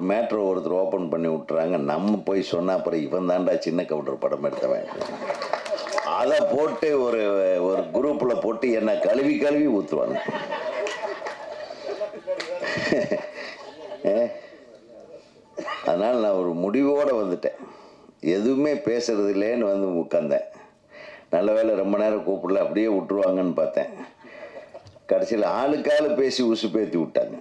ஒரு மேட்ரோ ஒருத்தர் ஓப்பன் பண்ணி விட்டுறாங்க. நம்ம போய் சொன்னால் அப்புறம் இவன் தாண்டா சின்ன கவுண்டர் படம் எடுத்தவன். அதை போட்டு ஒரு ஒரு குரூப்பில் போட்டு என்னை கழுவி கழுவி ஊற்றுவாங்க. அதனால் நான் ஒரு முடிவோடு வந்துட்டேன். எதுவுமே பேசுறது இல்லைன்னு வந்து உட்காந்தேன். நல்ல வேலை ரொம்ப நேரம் கூப்பிடல, அப்படியே விட்டுருவாங்கன்னு பார்த்தேன். கடைசியில் ஆளுக்காலு பேசி உசு பேத்தி விட்டாங்க.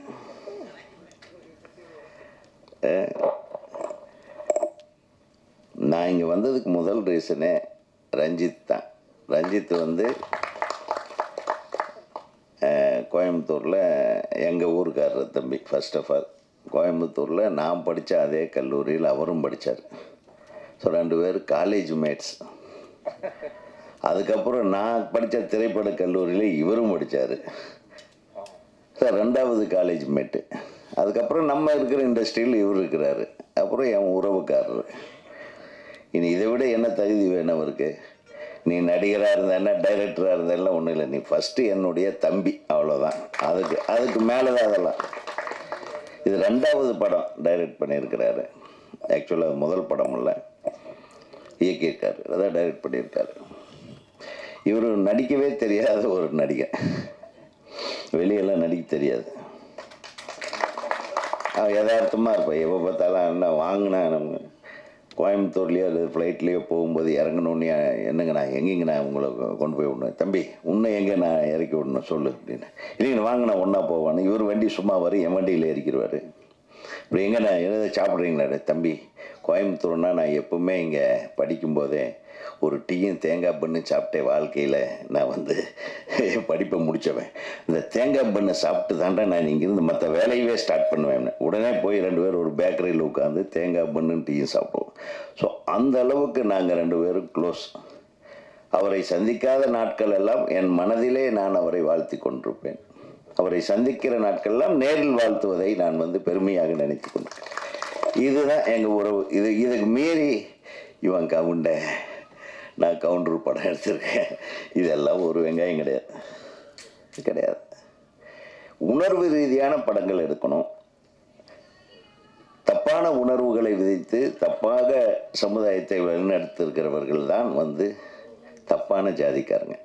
நான் இங்கே வந்ததுக்கு முதல் ரீசனே ரஞ்சித் தான். ரஞ்சித் வந்து கோயம்புத்தூரில் எங்கள் ஊருக்காரர் தம்பி. ஃபர்ஸ்ட் ஆஃப் ஆல் கோயம்புத்தூரில் நான் படித்த அதே கல்லூரியில் அவரும் படித்தார். ஸோ 2 பேரும் காலேஜ் மேட்ஸ். அதுக்கப்புறம் நான் படித்த திரைப்பட கல்லூரியில் இவரும் படித்தார். சார் 2வது காலேஜ் மேட்டு. அதுக்கப்புறம் நம்ம இருக்கிற இண்டஸ்ட்ரியில் இவர் இருக்கிறாரு. அப்புறம் என் உறவுக்காரர். இனி இதை விட என்ன தகுதி வேணும் அவருக்கு? நீ நடிகராக இருந்தா டைரக்டராக இருந்தாலும் ஒன்றும் இல்லை, நீ ஃபஸ்ட்டு என்னுடைய தம்பி, அவ்வளோதான். அதுக்கு மேலே தான் அதெல்லாம். இது 2வது படம் டைரக்ட் பண்ணியிருக்கிறாரு. ஆக்சுவலாக முதல் படம் இல்லை, இயக்கியிருக்காரு, அதான் டைரக்ட் பண்ணியிருக்காரு. இவர் நடிக்கவே தெரியாத ஒரு நடிகர், வெளியெல்லாம் நடிக்க தெரியாது. அவன் யதார்த்தமாக இருப்பான். எப்போ பார்த்தாலும் என்ன வாங்கினா நம்ம கோயம்புத்தூர்லேயோ அல்லது ஃப்ளைட்லேயோ போகும்போது இறங்கணுன்னே, என்னங்கண்ணா எங்கேங்கண்ணா உங்களை கொண்டு போய் விடணும், தம்பி உன்னை எங்கே நான் இறக்கி விடணும் சொல்லு அப்படின்னு. இல்லைங்கண்ணா வாங்கினா ஒன்றா போவான்னு. இவர் வண்டி சும்மா வரும், என் வண்டியில் இறக்கிடுவார். இப்படி எங்கண்ணா எதாவது சாப்பிட்றீங்களா? தம்பி கோயம்புத்தூர்னா நான் எப்பவுமே இங்கே படிக்கும்போதே ஒரு டீயும் தேங்காய் பண்ணு சாப்பிட்டேன். வாழ்க்கையில் நான் வந்து படிப்பை முடித்தவன். இந்த தேங்காய் பண்ணை சாப்பிட்டு தாண்டா நான் இங்கேருந்து மற்ற வேலையவே ஸ்டார்ட் பண்ணுவேன். உடனே போய் 2 பேரும் ஒரு பேக்கரியில் உட்காந்து தேங்காய் பண்ணு டீயும் சாப்பிடுவோம். ஸோ அந்த அளவுக்கு நாங்கள் 2 பேரும் க்ளோஸ். அவரை சந்திக்காத நாட்கள் எல்லாம் என் மனதிலே நான் அவரை வாழ்த்தி கொண்டிருப்பேன். அவரை சந்திக்கிற நாட்கள்லாம் நேரில் வாழ்த்துவதை நான் வந்து பெருமையாக நினைத்து கொண்டிருக்கேன். இதுதான் எங்கள் உறவு. இதுக்கு மீறி இவன் கவுண்டை, நான் கவுண்டர் படம் எடுத்திருக்கேன், இதெல்லாம் ஒரு வெங்காயம் கிடையாது. உணர்வு ரீதியான படங்கள் எடுக்கணும். தப்பான உணர்வுகளை விதித்து தப்பாக சமுதாயத்தை வழிநடத்திருக்கிறவர்கள் தான் வந்து தப்பான ஜாதிக்காரங்க.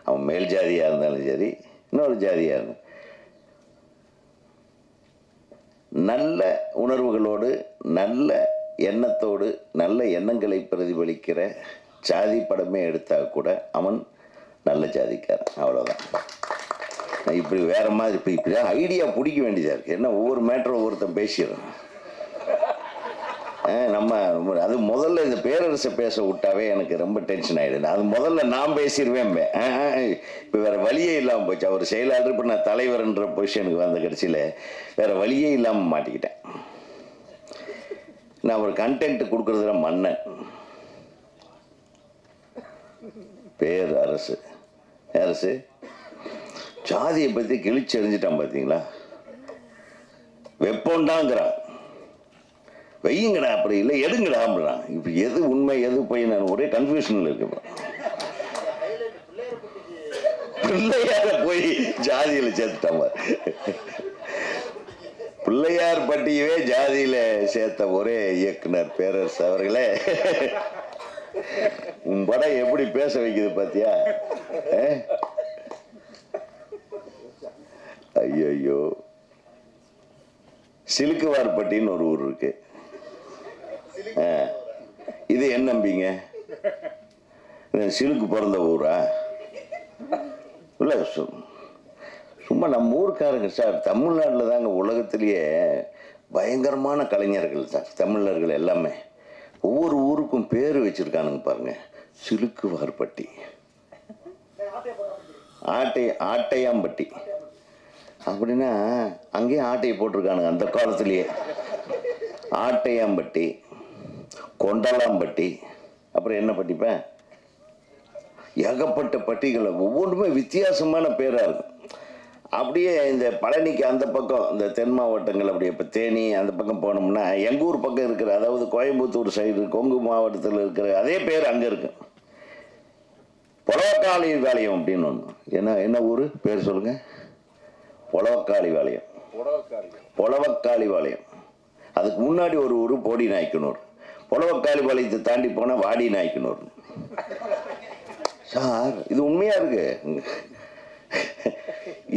அவன் மேல் ஜாதியாக இருந்தாலும் சரி, இன்னொரு ஜாதியாக இருந்தாலும். நல்ல உணர்வுகளோடு, நல்ல எண்ணத்தோடு, நல்ல எண்ணங்களை பிரதிபலிக்கிற ஜாதி படமே எடுத்தால் கூட அவன் நல்ல ஜாதிக்காரன், அவ்வளோதான். இப்படி வேற மாதிரி இப்படி ஐடியா பிடிக்க வேண்டியதாக இருக்குது. என்ன ஒவ்வொரு மேட்டரும் ஒவ்வொருத்தன் பேசிடுறோம். நம்ம அது முதல்ல இந்த பேரரசை பேச விட்டாவே எனக்கு ரொம்ப டென்ஷன் ஆகிடுது. அது முதல்ல நான் பேசிடுவேன். இப்போ வேறு வழியே இல்லாமல் போச்சு. அவர் செயலாளர், இப்போ நான் தலைவர்ன்ற பொசிஷனுக்கு வந்த கடைசியில் வேறு வழியே இல்லாமல் மாட்டிக்கிட்டேன். நான் ஒரு கண்டென்ட் கொடுக்குறதுல மன்னன். பேரரசு ஜாதியை பற்றி கிழிச்சு எறிஞ்சிட்டான் பார்த்தீங்களா? வெப்போண்டாங்கிறான், வையுங்கடா, அப்படி இல்லை எடுங்கடா அப்படிறான். இப்போ எது உண்மை எது போய் நான் ஒரே கன்ஃபியூஷனில் இருக்கேன். பிள்ளையார போய் ஜாதியில் சேர்த்துட்டாங்க. பிள்ளையார் பட்டியவே ஜாதியில் சேர்த்த ஒரே இயக்குனர் பேரரசு அவர்களே. உன் படம் எப்படி பேச வைக்குது பாத்தியா? ஐயோ, சிலுக்குவார்பட்டின்னு ஒரு ஊர் இருக்கு. இது என்ன நம்பிங்க? சிலுக்கு பிறந்த ஊரா? இல்லை, சும்மா நம்ம ஊருக்காரங்க சார். தமிழ்நாட்டில் தாங்க உலகத்திலேயே பயங்கரமான கலைஞர்கள் சார் தமிழர்கள் எல்லாமே. ஒவ்வொரு ஊருக்கும் பேர் வச்சிருக்கானுங்க பாருங்க. சிலுக்குவார்பட்டி, ஆட்டையாம்பட்டி அப்படின்னா அங்கேயும் ஆட்டையை போட்டிருக்கானுங்க அந்த காலத்திலேயே. ஆட்டையாம்பட்டி, கொண்டலாம்பட்டி, அப்புறம் என்ன பட்டிப்பேன், ஏகப்பட்ட பட்டிகளை, ஒவ்வொன்றுமே வித்தியாசமான பேராக இருக்கும். அப்படியே இந்த பழனிக்கு அந்த பக்கம், இந்த தென் மாவட்டங்கள், அப்படியே இப்போ தேனி அந்த பக்கம் போனோம்னா எங்கள் ஊர் பக்கம் இருக்கிற, அதாவது கோயம்புத்தூர் சைடு கொங்கு மாவட்டத்தில் இருக்கிற அதே பேர் அங்கே இருக்கு. பொலவக்காளி வாளையம் அப்படின்னு ஒன்று. என்ன ஊர் பேர் சொல்லுங்க? பொலவக்காளி வாளையம். அதுக்கு முன்னாடி ஒரு ஊர் போடி நாய்க்கனூர், புலவக்காளிபாளையத்தை தாண்டி போனால் வாடி நாய்க்கனூர். சார் இது உண்மையா இருக்கு.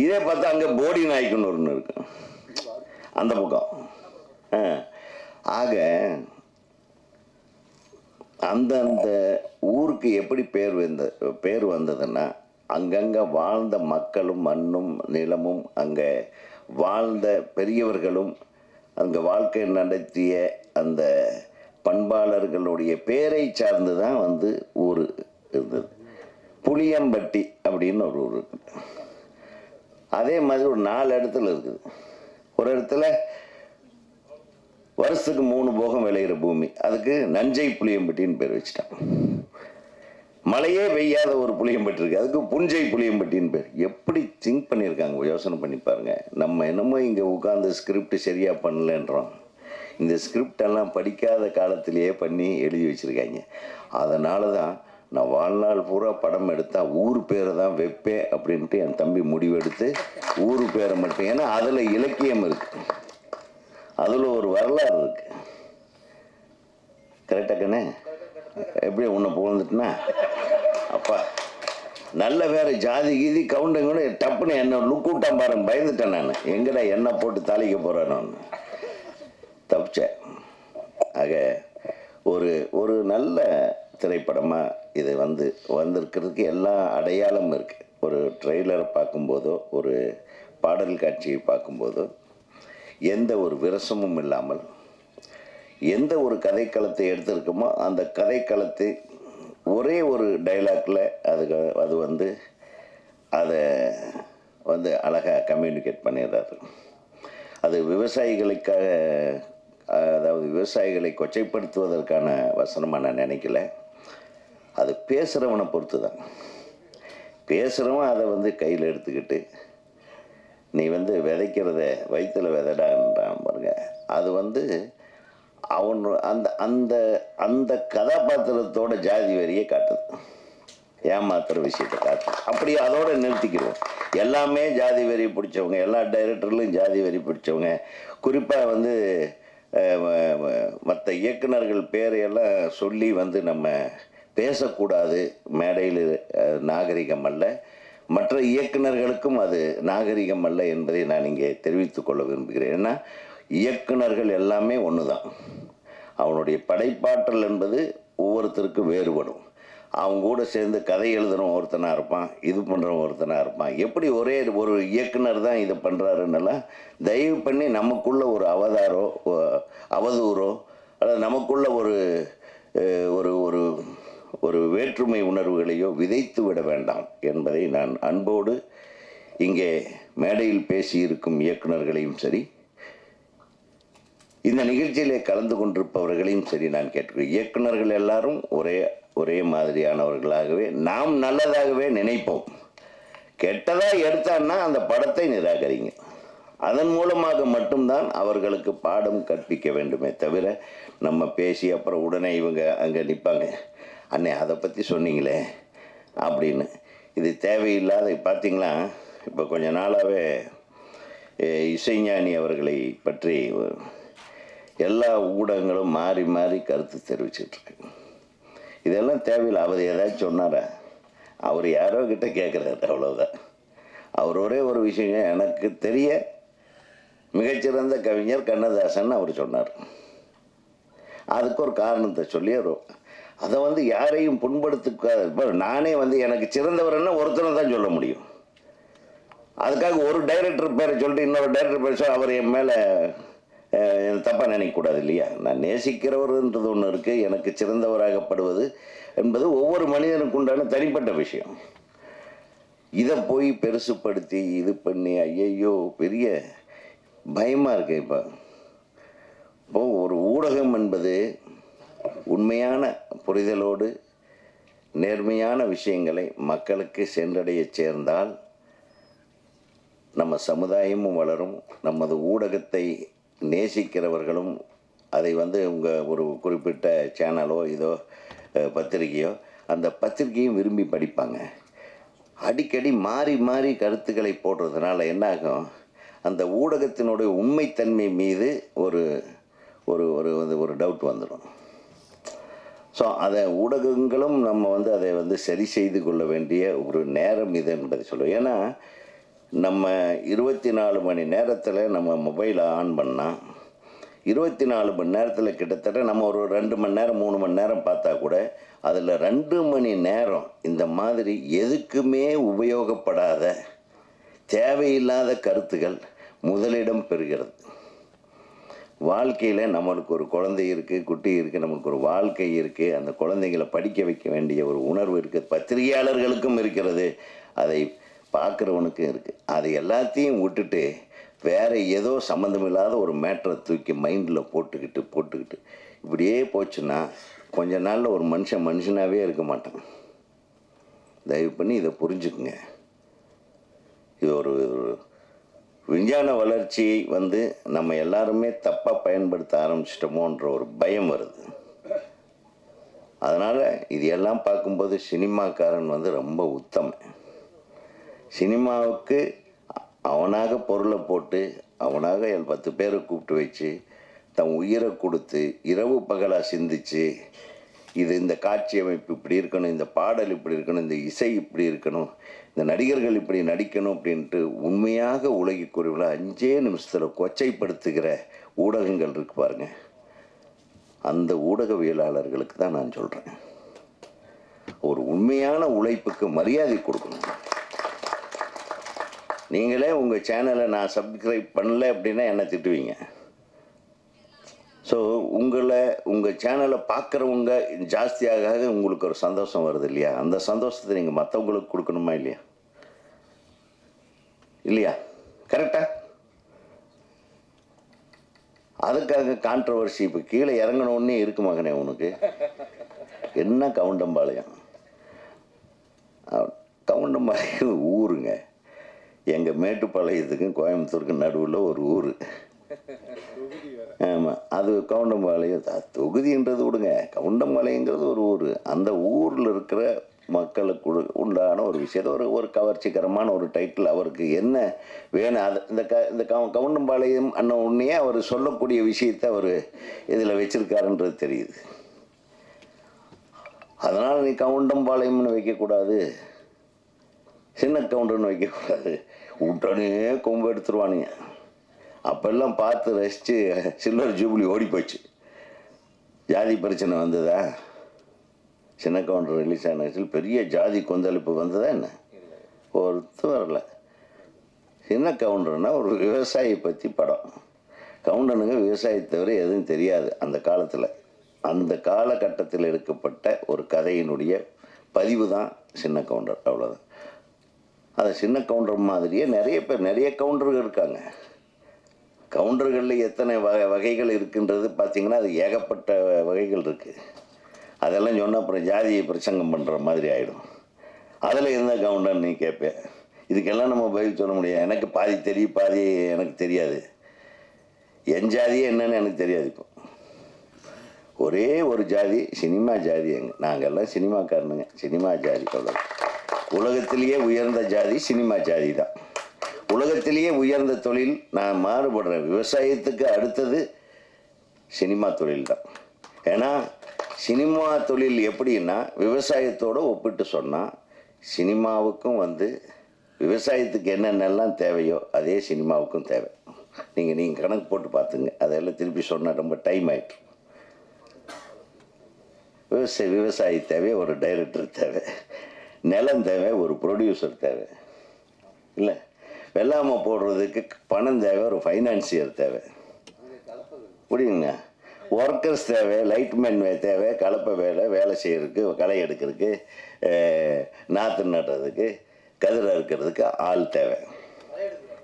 இதே பார்த்தா அங்கே போடி நாய்க்கனூர்னு இருக்கு அந்த பக்கம். ஆக அந்தந்த ஊருக்கு எப்படி பேர் வந்ததுன்னா, அங்கங்கே வாழ்ந்த மக்களும் மண்ணும் நிலமும் அங்கே வாழ்ந்த பெரியவர்களும் அங்கே வாழ்க்கை நடத்திய அந்த பண்பாளர்களுடைய பேரை சார்ந்து தான் வந்து ஊர் இருந்தது. புளியம்பட்டி அப்படின்னு ஒரு ஊர் இருக்குது. அதே மாதிரி ஒரு 4 இடத்துல இருக்குது. ஒரு இடத்துல வருஷத்துக்கு 3 போகம் விளையிற பூமி, அதுக்கு நஞ்சை புளியம்பட்டின்னு பேர் வச்சுட்டான். மழையே பெய்யாத ஒரு புளியம்பட்டி இருக்கு, அதுக்கு புஞ்சை புளியம்பட்டின்னு பேர். எப்படி திங்க் பண்ணியிருக்காங்க, யோசனை பண்ணி பாருங்க. நம்ம என்னமோ இங்கே உட்காந்து ஸ்கிரிப்ட் சரியா பண்ணலன்றோம். இந்த ஸ்கிரிப்ட் எல்லாம் படிக்காத காலத்திலேயே பண்ணி எழுதி வச்சிருக்காங்க. அதனால தான் நான் வாழ்நாள் பூரா படம் எடுத்தா ஊர் பேரை தான் வைப்பேன் அப்படின்ட்டு என் தம்பி முடிவெடுத்து ஊர் பேரை மட்டும். ஏன்னா அதில் இலக்கியம் இருக்கு, அதில் ஒரு வரலாறு இருக்கு. கரெக்டாக்கண்ணே? எப்படி உன்னை புகழ்ந்துட்டுனா அப்பா நல்ல வேற ஜாதி கீதி கவுண்டங்க டப்புன்னு என்ன லுக் விட்டான் பாருங்க, பயந்துட்டேன் நான். எங்கடா என்ன போட்டு தாளிக்க போறேன் தப்பிச்சேன். ஆக ஒரு நல்ல திரைப்படமாக இது வந்திருக்கிறதுக்கு எல்லா அடையாளமும் இருக்குது. ஒரு ட்ரெய்லரை பார்க்கும்போதோ ஒரு பாடல் காட்சியை பார்க்கும்போதோ எந்த ஒரு விரசமும் இல்லாமல் எந்த ஒரு கதைக்களத்தை எடுத்திருக்கோமோ அந்த கதைக்களத்தை ஒரே ஒரு டைலாக்ல அது அதை அழகாக கம்யூனிகேட் பண்ணிடுறாரு. அது விவசாயிகளுக்காக, அதாவது விவசாயிகளை கொச்சைப்படுத்துவதற்கான வசனமாக நான் நினைக்கல. அது பேசுகிறவனை பொறுத்து தான். பேசுகிறவன் அதை கையில் எடுத்துக்கிட்டு நீ விதைக்கிறத வயிற்றுல விதைடான்றான் பாருங்க. அது அவன் அந்த அந்த கதாபாத்திரத்தோட ஜாதி வரியை காட்டுது, ஏமாத்துற விஷயத்தை காட்டுது. அப்படி அதோட நிறுத்திக்கிறோம். எல்லாமே ஜாதி வரி பிடிச்சவங்க, எல்லா டைரக்டர்களும் ஜாதி வரி பிடிச்சவங்க. குறிப்பாக மற்ற இயக்குநர்கள் பேரையெல்லாம் சொல்லி நம்ம பேசக்கூடாது. மேடையில் நாகரிகம் அல்ல, மற்ற இயக்குநர்களுக்கும் அது நாகரிகம் அல்ல என்பதை நான் இங்கே தெரிவித்துக் கொள்ள விரும்புகிறேன். ஏன்னா இயக்குநர்கள் எல்லாமே ஒன்று தான். அவனுடைய படைப்பாற்றல் என்பது ஒவ்வொருத்தருக்கும் வேறுபடும். அவங்க கூட சேர்ந்து கதை எழுதுகிறவன் ஒருத்தனாக இருப்பான், இது பண்ணுறவன் ஒருத்தனாக இருப்பான். எப்படி ஒரே ஒரு இயக்குனர் தான் இதை பண்ணுறாருன்னெல்லாம் தயவு பண்ணி நமக்குள்ள ஒரு அவதூறோ அல்லது நமக்குள்ள ஒரு வேற்றுமை உணர்வுகளையோ விதைத்து விட வேண்டாம் என்பதை நான் அன்போடு இங்கே மேடையில் பேசியிருக்கும் இயக்குநர்களையும் சரி, இந்த நிகழ்ச்சியிலே கலந்து கொண்டிருப்பவர்களையும் சரி நான் கேட்கிறேன். இயக்குநர்கள் எல்லாரும் ஒரே மாதிரியானவர்களாகவே நாம் நல்லதாகவே நினைப்போம். கெட்டதாக எடுத்தான்னா அந்த படத்தை நிராகரிங்க. அதன் மூலமாக மட்டும்தான் அவர்களுக்கு பாடம் கற்பிக்க வேண்டுமே தவிர நம்ம பேசி அப்புறம் உடனே இவங்க அங்கே நிற்பாங்க, அண்ணே அதை பற்றி சொன்னீங்களே அப்படின்னு. இது தேவையில்லாத. பார்த்தீங்களா, இப்போ கொஞ்ச நாளாகவே இசைஞானி அவர்களை பற்றி எல்லா ஊடகங்களும் மாறி மாறி கருத்து தெரிவிச்சிட்ருக்கு. இதெல்லாம் தேவையில்லை. அவர் ஏதாச்சும் சொன்னாரா? அவர் யாரோ கிட்ட கேட்குறாரு, அவ்வளோதான். அவர் ஒரே ஒரு விஷயம், எனக்கு தெரிய மிகச்சிறந்த கவிஞர் கண்ணதாசன் அவர் சொன்னார். அதுக்கு ஒரு காரணத்தை சொல்லி அதை யாரையும் புண்படுத்துக்காது. இப்போ நானே எனக்கு சிறந்தவர்னா ஒருத்தனை தான் சொல்ல முடியும். அதுக்காக ஒரு டைரக்டர் பேரை சொல்லிட்டு இன்னொரு டைரக்டர் பேர் சொல்ல அவர் என் மேலே தப்பாக நினைக்கக்கூடாது இல்லையா? நான் நேசிக்கிறவர்ன்றது ஒன்று இருக்குது, எனக்கு சிறந்தவராகப்படுவது என்பது ஒவ்வொரு மனிதனுக்கு உண்டான தனிப்பட்ட விஷயம். இதை போய் பெருசுப்படுத்தி இது பண்ணி ஐயையோ பெரிய பயமாக இருக்கு. இப்போ ஒரு ஊடகம் என்பது உண்மையான புரிதலோடு நேர்மையான விஷயங்களை மக்களுக்கு சென்றடைய சேர்ந்தால் நம்ம சமுதாயமும் வளரும். நமது ஊடகத்தை நேசிக்கிறவர்களும் அதை உங்கள் ஒரு குறிப்பிட்ட சேனலோ இதோ பத்திரிகையோ அந்த பத்திரிகையும் விரும்பி படிப்பாங்க. அடிக்கடி மாறி மாறி கருத்துக்களை போடுறதுனால என்னாகும், அந்த ஊடகத்தினுடைய உண்மைத்தன்மை மீது ஒரு ஒரு ஒரு டவுட் வந்துடும். ஸோ அதை ஊடகங்களும் நம்ம அதை சரி செய்து கொள்ள வேண்டிய ஒரு நேரம் இது என்பதை சொல்லுவோம். ஏன்னா நம்ம 24 மணி நேரத்தில் நம்ம மொபைலை ஆன் பண்ணால் 24 மணி நேரத்தில் கிட்டத்தட்ட நம்ம ஒரு 2 மணி நேரம் 3 மணி நேரம் பார்த்தா கூட அதில் 2 மணி நேரம் இந்த மாதிரி எதுக்குமே உபயோகப்படாத தேவையில்லாத கருத்துகள் முதலிடம் பெறுகிறது. வாழ்க்கையில் நம்மளுக்கு ஒரு குழந்தை இருக்குது, குட்டி இருக்குது, நம்மளுக்கு ஒரு வாழ்க்கை இருக்குது, அந்த குழந்தைகளை படிக்க வைக்க வேண்டிய ஒரு உணர்வு இருக்குது, பத்திரிகையாளர்களுக்கும் இருக்கிறது, அதை பார்க்குறவனுக்கும் இருக்குது. அது எல்லாத்தையும் விட்டுட்டு வேறு ஏதோ சம்மந்தமில்லாத ஒரு மேட்டரை தூக்கி மைண்டில் போட்டுக்கிட்டு இப்படியே போச்சுன்னா கொஞ்ச நாளில் ஒரு மனுஷனாகவே இருக்க மாட்டான். தயவு பண்ணி இதை புரிஞ்சுக்குங்க. இது ஒரு விஞ்ஞான வளர்ச்சியை நம்ம எல்லாருமே தப்பாக பயன்படுத்த ஆரம்பிச்சிட்டோமோன்ற ஒரு பயம் வருது. அதனால் இது எல்லாம் பார்க்கும்போது சினிமாக்காரன் ரொம்ப உத்தமன். சினிமாவுக்கு அவனாக பொருளை போட்டு அவனாக 10 பேரை கூப்பிட்டு வச்சு தன் உயிரை கொடுத்து இரவு பகலாக சிந்திச்சு இந்த காட்சி அமைப்பு இப்படி இருக்கணும், இந்த பாடல் இப்படி இருக்கணும், இந்த இசை இப்படி இருக்கணும், இந்த நடிகர்கள் இப்படி நடிக்கணும் அப்படின்ட்டு உண்மையாக உலகி கூறியுள்ள 5 நிமிஷத்தில் கொச்சைப்படுத்துகிற ஊடகங்கள் இருக்கு பாருங்க. அந்த ஊடகவியலாளர்களுக்கு தான் நான் சொல்கிறேன், ஒரு உண்மையான உழைப்புக்கு மரியாதை கொடுக்கணும். நீங்களே உங்கள் சேனலை நான் சப்ஸ்கிரைப் பண்ணல அப்படின்னா என்ன திட்டுவீங்க. ஸோ உங்கள் சேனலை பார்க்குறவங்க ஜாஸ்தியாக உங்களுக்கு ஒரு சந்தோஷம் வருது இல்லையா? அந்த சந்தோஷத்தை நீங்கள் மற்றவங்களுக்கு கொடுக்கணுமா இல்லையா? கரெக்டா? அதுக்காக கான்ட்ரவர்சி இப்போ கீழே இறங்கணுன்னே இருக்கு மகனே உனக்கு. என்ன கவுண்டம்பாளையம் ஊருங்க. எங்கள் மேட்டுப்பாளையத்துக்கும் கோயம்புத்தூருக்கும் நடுவில் ஒரு ஊர். ஆமாம், அது கவுண்டம்பாளையம் தொகுதின்றது விடுங்க, கவுண்டம்பாளையங்கிறது ஒரு ஊர். அந்த ஊரில் இருக்கிற மக்களுக்கு உண்டான ஒரு விஷயத்தை ஒரு கவர்ச்சிகரமான ஒரு டைட்டில் அவருக்கு என்ன வேணும், அது இந்த கவுண்டம்பாளையம் அண்ணன் உடனே அவர் சொல்லக்கூடிய விஷயத்தை அவர் இதில் வச்சிருக்காருன்றது தெரியுது. அதனால் நீ கவுண்டம்பாளையம்னு வைக்கக்கூடாது, சின்ன கவுண்டர்னு வைக்கக்கூடாது, உடனே கொம்பு எடுத்துருவானுங்க. அப்பெல்லாம் பார்த்து ரசித்து சில்வர் ஜூப்ளி ஓடி போச்சு. ஜாதி பிரச்சனை வந்ததா? சின்ன கவுண்டர் ரிலீஸ் ஆன பெரிய ஜாதி கொந்தளிப்பு வந்ததா என்ன? ஒருத்தர் வரல. சின்ன கவுண்டர்னா ஒரு விவசாயி பற்றி படம். கவுண்டனுங்க விவசாயத்தை தவிர எதுவும் தெரியாது அந்த காலத்தில். அந்த காலகட்டத்தில் எடுக்கப்பட்ட ஒரு கதையினுடைய பதிவு தான் சின்ன கவுண்டர், அவ்வளோதான். அது சின்ன கவுண்டர் மாதிரியே நிறைய கவுண்டர்கள் இருக்காங்க. கவுண்டர்களில் எத்தனை வகைகள் இருக்குன்றது பார்த்தீங்கன்னா அது ஏகப்பட்ட வகைகள் இருக்குது. அதெல்லாம் சொன்னால் அப்புறம் ஜாதியை பிரசங்கம் பண்ணுற மாதிரி ஆகிடும். அதில் இருந்த கவுண்டர் நீ கேட்பேன், இதுக்கெல்லாம் நம்ம பதில் சொல்ல முடியாது. எனக்கு பாதி தெரியும், பாதி எனக்கு தெரியாது. என் ஜாதியே என்னன்னு எனக்கு தெரியாது. இப்போ ஒரே ஒரு ஜாதி, சினிமா ஜாதி. நாங்கள்லாம் சினிமாக்காரனுங்க, சினிமா ஜாதி. அவ்வளோ. உலகத்திலேயே உயர்ந்த ஜாதி சினிமா ஜாதி தான். உலகத்திலேயே உயர்ந்த தொழில் நான் மாறுபடுறேன், விவசாயத்துக்கு அடுத்தது சினிமா தொழில் தான். ஏன்னா சினிமா தொழில் எப்படின்னா விவசாயத்தோடு ஒப்பிட்டு சொன்னால் சினிமாவுக்கும் விவசாயத்துக்கு என்னென்னலாம் தேவையோ அதே சினிமாவுக்கும் தேவை. நீங்கள் கணக்கு போட்டு பார்த்துங்க. அதெல்லாம் திருப்பி சொன்னால் ரொம்ப டைம் ஆகிட்டு. விவசாயி தேவை, ஒரு டைரக்டர் தேவை, நிலம் தேவை, ஒரு ப்ரொடியூசர் தேவை, இல்லை வெள்ளாமை போடுறதுக்கு பணம் தேவை, ஒரு ஃபைனான்சியர் தேவை, புரியுங்க. ஒர்க்கர்ஸ் தேவை, லைட்மேன் தேவை, கலப்பை வேலை செய்கிறதுக்கு, களை எடுக்கிறதுக்கு, நாற்று நடுறதுக்கு, கதிரை இருக்கிறதுக்கு ஆள் தேவை.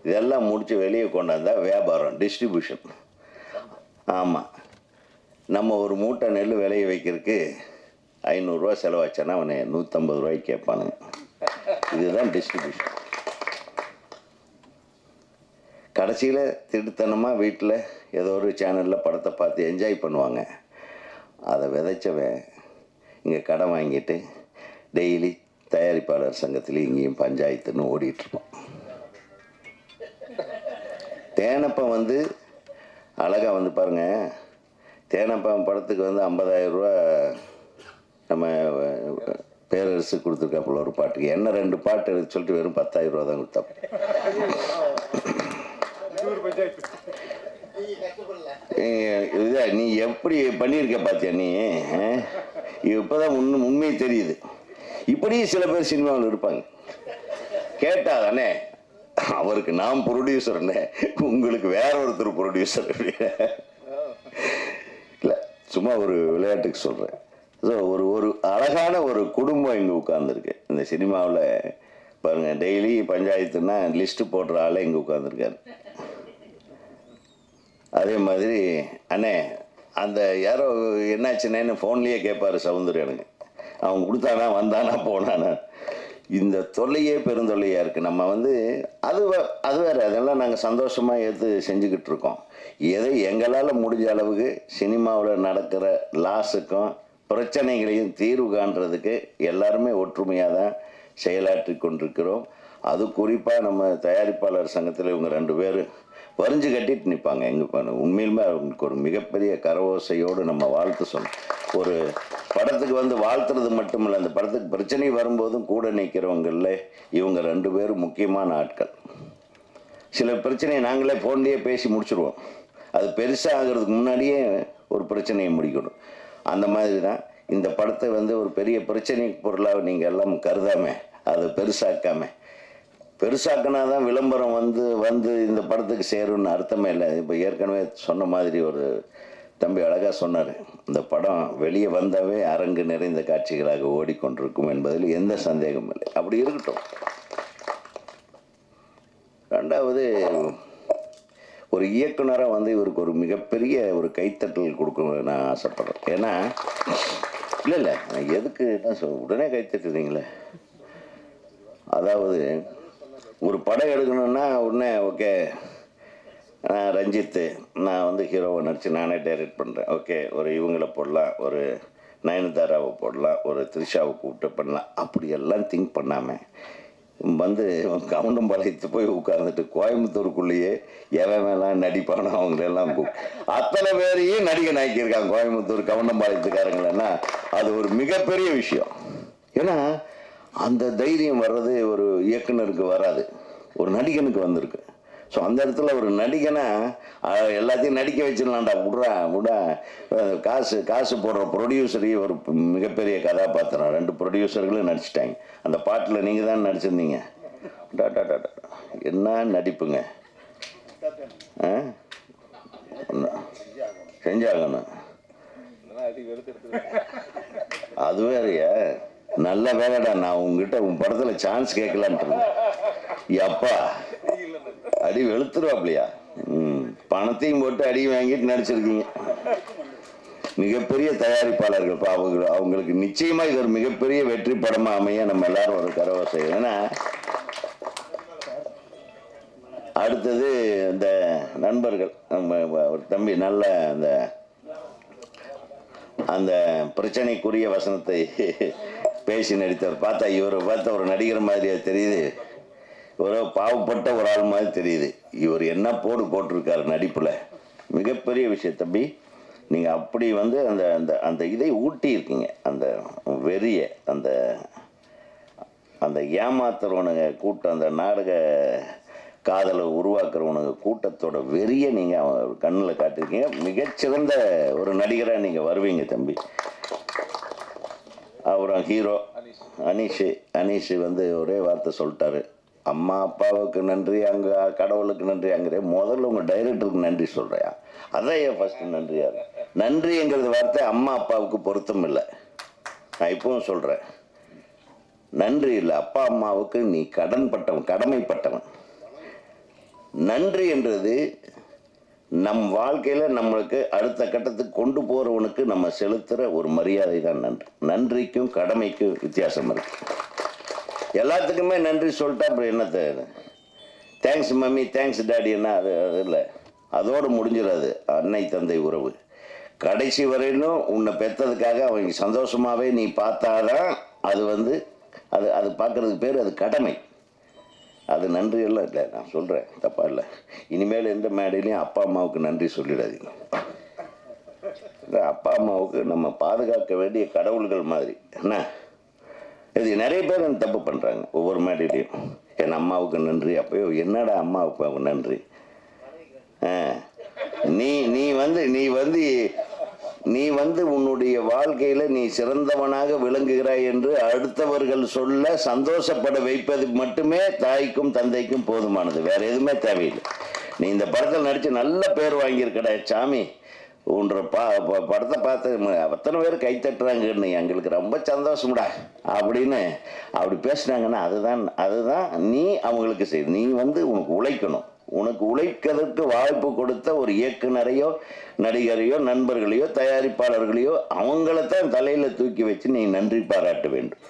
இதெல்லாம் முடித்து வெளியே கொண்டாந்தால் வியாபாரம், டிஸ்ட்ரிபியூஷன். ஆமாம், நம்ம ஒரு மூட்டை நெல் விளைய வைக்கிறதுக்கு 500 ரூபா செலவாச்சானா அவனை 150 ரூபாய்க்கு கேட்பானுங்க. இதுதான் டிஸ்ட்ரிபியூஷன். கடைசியில் திருத்தனமாக வீட்டில் ஏதோ ஒரு சேனலில் படத்தை பார்த்து என்ஜாய் பண்ணுவாங்க. அதை விதைச்சவன் இங்கே கடன் வாங்கிட்டு டெய்லி தயாரிப்பாளர் சங்கத்தில் இங்கேயும் பஞ்சாயத்துன்னு ஓடிட்டுருப்பான். தேனப்பை அழகாக பாருங்கள், தேனப்பான் படத்துக்கு வந்து 50,000 ரூபா நம்ம பேரரசு கொடுத்துருக்காப்புல ஒரு பாட்டுக்கு. என்ன 2 பாட்டு எழுதி சொல்லிட்டு வெறும் 10,000 ரூபா தான் கொடுத்தாப்பு. நீ எப்படி பண்ணியிருக்க பாத்தியா நீ? இப்பதான் உண்மை தெரியுது. இப்படி சில பேர் சினிமாவில் இருப்பாங்க. கேட்டா தானே அவருக்கு நான் ப்ரொடியூசர்னே, உங்களுக்கு வேற ஒருத்தர் ப்ரொடியூசர். இல்லை, சும்மா ஒரு விளையாட்டுக்கு சொல்றேன். ஒரு அழகான ஒரு குடும்பம் இங்கே உட்கார்ந்துருக்கு இந்த சினிமாவில். பாருங்க, டெய்லி பஞ்சாயத்துன்னா லிஸ்ட் போடுற ஆளே இங்கே உட்கார்ந்துருக்காரு. அதே மாதிரி அண்ணே அந்த யாரோ என்னாச்சுன்னு ஃபோன்லேயே கேட்பாரு சௌந்தர்யனுங்க. அவன் கொடுத்தானா, வந்தானா, போனானா. இந்த தொல்லையே பெருந்தொல்லையாக இருக்குது. நம்ம வந்து அது வேறு, அதெல்லாம் நாங்கள் சந்தோஷமாக ஏற்று செஞ்சுக்கிட்டு இருக்கோம். எதை எங்களால் முடிஞ்ச அளவுக்கு சினிமாவில் நடக்கிற லாஸுக்கும் பிரச்சனைகளையும் தீர்வு காண்றதுக்கு எல்லாருமே ஒற்றுமையாக தான் செயலாற்றி கொண்டிருக்கிறோம். அது குறிப்பாக நம்ம தயாரிப்பாளர் சங்கத்தில் இவங்க 2 பேர் வரிஞ்சு கட்டிட்டு நிற்பாங்க. எங்கே உண்மையிலுமே அவங்களுக்கு ஒரு மிகப்பெரிய கரவோசையோடு நம்ம வாழ்த்து சொன்னோம். ஒரு படத்துக்கு வந்து வாழ்த்துறது மட்டும் இல்லை, அந்த படத்துக்கு பிரச்சனை வரும்போதும் கூட நிற்கிறவங்களில் இவங்க 2 பேரும் முக்கியமான ஆட்கள். சில பிரச்சனையை நாங்களே ஃபோன்லேயே பேசி முடிச்சுடுவோம். அது பெருசாக ஆகிறதுக்கு முன்னாடியே ஒரு பிரச்சனையை முடிக்கணும். அந்த மாதிரி தான் இந்த படத்தை வந்து ஒரு பெரிய பிரச்சனை பொருளாக நீங்கள் எல்லாம் கருதாமல் அதை பெருசாக்கினா தான் விளம்பரம் வந்து இந்த படத்துக்கு சேரும்னு அர்த்தமே இல்லை. இப்போ ஏற்கனவே சொன்ன மாதிரி ஒரு தம்பி அழகாக சொன்னார், இந்த படம் வெளியே வந்தாவே அரங்கு நிறைந்த காட்சிகளாக ஓடிக்கொண்டிருக்கும் என்பதில் எந்த சந்தேகமும் இல்லை. அப்படி இருக்கட்டும். 2வது, ஒரு இயக்குனராக வந்து இவருக்கு ஒரு மிகப்பெரிய ஒரு கைத்தட்டல் கொடுக்கணும்னு நான் ஆசைப்படுறேன். ஏன்னா இல்லை நான் எதுக்கு என்ன உடனே கைத்தட்டுறீங்களே. அதாவது ஒரு படம் எடுக்கணும்னா உடனே ஓகே ரஞ்சித்து நான் வந்து ஹீரோவை நடித்து நானே டைரக்ட் பண்ணுறேன், ஓகே ஒரு இவங்களை போடலாம், ஒரு நயனதாராவை போடலாம், ஒரு த்ரிஷாவை கூப்பிட்டு பண்ணலாம், அப்படியெல்லாம் திங்க் பண்ணாமல் வந்து கவுண்டம்பாளையத்து போய் உட்கார்ந்துட்டு கோயம்புத்தூருக்குள்ளேயே எவன் நடிப்பானோ அவங்களெல்லாம் அத்தனை பேரையும் நடிகன் ஆக்கியிருக்காங்க கோயம்புத்தூர் கவுண்டம்பாளையத்துக்காரங்களன்னா. அது ஒரு மிகப்பெரிய விஷயம். ஏன்னா அந்த தைரியம் வர்றது ஒரு இயக்குனருக்கு வராது, ஒரு நடிகனுக்கு வந்திருக்கு. ஸோ அந்த இடத்துல ஒரு நடிகனை எல்லாத்தையும் நடிக்க வச்சிடலாம்டா, விடா காசு போடுற ப்ரொடியூசரையும் ஒரு மிகப்பெரிய கதாபாத்திரம் 2 ப்ரொடியூசர்களும் நடிச்சிட்டாங்க. அந்த பாட்டில் நீங்கள் தான் நடிச்சிருந்தீங்க. என்ன நடிப்புங்க, செஞ்சாகணும். அது வேறையா, நல்ல வேலைடா. நான் உங்ககிட்ட உன் படத்தில் சான்ஸ் கேட்கலான்ட்டு அப்பா அடி வெளுத்துருவாப்லையா. பணத்தையும் போட்டு அடி வாங்கிட்டு நடிச்சிருக்கீங்க. மிகப்பெரிய தயாரிப்பாளர்கள் அவங்களுக்கு நிச்சயமா இது ஒரு மிகப்பெரிய வெற்றி படமா அமைய நம்ம எல்லாரும் ஒரு கரவசை. ஏன்னா அடுத்தது இந்த நண்பர்கள் நம்ம ஒரு தம்பி நல்ல அந்த பிரச்சனைக்குரிய வசனத்தை பேசி நடித்தவர். பார்த்தா இவரை பார்த்தா ஒரு நடிகர் மாதிரியா தெரியுது, ஒரு பாவப்பட்ட ஒரு ஆள் மாதிரி தெரியுது. இவர் என்ன போட்டிருக்காரு நடிப்புல, மிகப்பெரிய விஷயம் தம்பி. நீங்க அப்படி வந்து அந்த இதை ஊட்டி இருக்கீங்க, அந்த வெறிய, அந்த ஏமாத்துறவனுங்க கூட்டம், அந்த நாடக காதலை உருவாக்குறவனுங்க கூட்டத்தோட வெறிய நீங்க கண்ணில் காட்டிருக்கீங்க. மிகச்சிறந்த ஒரு நடிகராக நீங்க வருவீங்க தம்பி. அப்புறம் ஹீரோ அனீஷ் வந்து ஒரே வார்த்தை சொல்லிட்டாரு, அம்மா அப்பாவுக்கு நன்றி, அங்கே கடவுளுக்கு நன்றி. அங்கே முதல்ல உங்கள் டைரக்டருக்கு நன்றி சொல்கிறியா? அதான் என் ஃபஸ்ட்டு நன்றியா. நன்றிங்கிறது வார்த்தை அம்மா அப்பாவுக்கு பொருத்தம் இல்லை. நான் இப்பவும் சொல்கிறேன், நன்றி இல்லை, அப்பா அம்மாவுக்கு நீ கடமைப்பட்டவன். நன்றி என்றது நம் வாழ்க்கையில் நம்மளுக்கு அடுத்த கட்டத்துக்கு கொண்டு போகிறவனுக்கு நம்ம செலுத்துகிற ஒரு மரியாதை தான் நன்றி. நன்றிக்கும் கடமைக்கும் வித்தியாசம் இருக்கு. எல்லாத்துக்குமே நன்றி சொல்லிட்டா அப்புறம் என்னத்தை, தேங்க்ஸ் மம்மி தேங்க்ஸ் டாடின்னா அது இல்லை, அதோடு முடிஞ்சிடாது. அன்னை தந்தை உறவு கடைசி வரையிலும் உன்னை பெற்றதுக்காக அவங்க சந்தோஷமாகவே நீ பார்த்தாதான் அது வந்து அது பார்க்குறதுக்கு பேர் அது கடமை. அது நன்றி எல்லாம் இல்லை, நான் சொல்கிறேன், தப்பா இல்லை. இனிமேல் எந்த மேடையிலையும் அப்பா அம்மாவுக்கு நன்றி சொல்லிடாதீங்க. அப்பா அம்மாவுக்கு நம்ம பாதுகாக்க வேண்டிய கடவுள்கள் மாதிரி என்ன. இது நிறைய பேர் தப்பு பண்ணுறாங்க ஒவ்வொரு மேடையிலையும். என் அம்மாவுக்கு நன்றி. அப்போ என்னடா அம்மாவுக்கு நன்றி? நீ நீ வந்து நீ வந்து நீ வந்து உன்னுடைய வாழ்க்கையில் நீ சிறந்தவனாக விளங்குகிறாய் என்று அடுத்தவர்கள் சொல்ல சந்தோஷப்பட வைப்பது மட்டுமே தாய்க்கும் தந்தைக்கும் போதுமானது. வேற எதுவுமே தேவையில்லை. நீ இந்த படத்தில் நடித்து நல்ல பேர் வாங்கியிருக்கடா சாமி, உன்ற படத்தை பார்த்து அத்தனை பேர் கை தட்டுறாங்கன்னு எங்களுக்கு ரொம்ப சந்தோஷம்டா அப்படின்னு அப்படி பேசுனாங்கன்னா அதுதான் நீ அவங்களுக்கு செய். நீ வந்து உனக்கு உழைக்கணும். உனக்கு உழைக்கிறதுக்கு வாய்ப்பு கொடுத்த ஒரு இயக்குனரையோ நடிகரையோ நண்பர்களையோ தயாரிப்பாளர்களையோ அவங்கள தான் தலையில் தூக்கி வச்சு நீ நன்றி பாராட்ட வேண்டும்.